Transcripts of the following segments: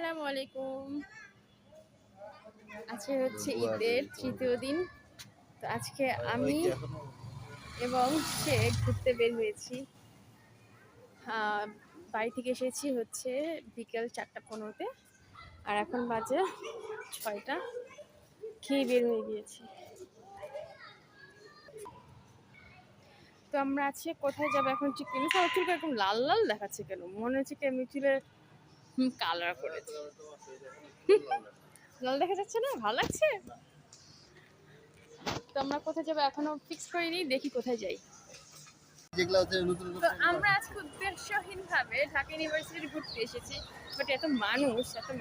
আসসালামু আলাইকুম। আজকে হচ্ছে ঈদের তৃতীয় দিন। তো আজকে আমি এবং সে ঘুরতে বের হয়েছি। বাড়ি থেকে এসেছি হচ্ছে বিকেল 4:15-তে, আর এখন বাজে 6টা। খেয়ে বের হয়ে গিয়েছি। তো আমরা আজকে কোথায় যাবো এখন ঠিক নেই। আমার চুলটা এরকম লাল লাল দেখাচ্ছে কেন? মনে হচ্ছে কি আমি চুলে কালার করেছি। লাল দেখা যাচ্ছে না? ভালো লাগছে? তো আমরা কোথায় যাবো এখনো ফিক্স করিনি, দেখি কোথায় যাই। তো আমরা আজকে উদ্দেশ্যহীন ভাবে ঢাকা ইউনিভার্সিটি ঘুরতে এসেছি, বাট এত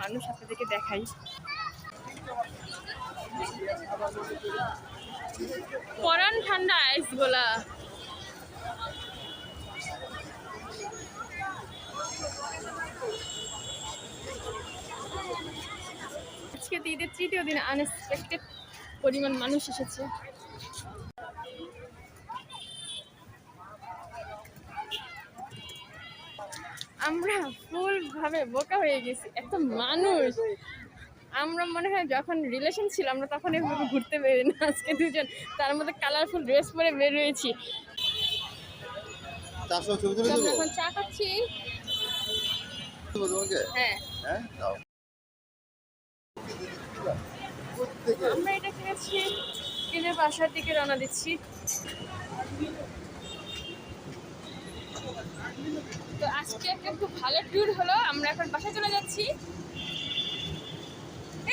মানুষ আপনাদেরকে দেখাই। পরান ঠান্ডা আইস গোলা। আজকে ঈদের তৃতীয় দিন আনএক্সপেক্টেড পরিমাণ মানুষ এসেছে। আমরা ফুল ভাবে বোকা হয়ে গেছি, এত মানুষ। আমরা মনে হয় যখন রিলেশন ছিল আমরা তখন এভাবে ঘুরতে বেরোই না। আজকে দুজন তার মধ্যে কালারফুল ড্রেস পরে বের হয়েছি। এখন চা খাচ্ছি। হ্যাঁ, আমরা এটা কিনেছি, কিনে বাসার দিকে রওনা দিচ্ছি। তো আজকে একটা খুব ভালো ট্যুর হলো, আমরা এখন বাসায় চলে যাচ্ছি।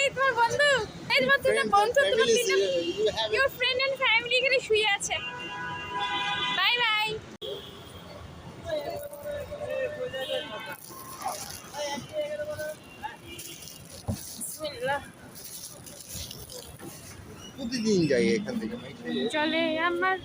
এই তোমার বন্ধু, এই তোমার তিনটা বন্ধু, তোমার তিনটা ইওর ফ্রেন্ড এন্ড ফ্যামিলি এখানে শুয়ে আছে। Bye bye. বিসমিল্লাহ। প্রতিদিন যাই এখান থেকে। চলে আমার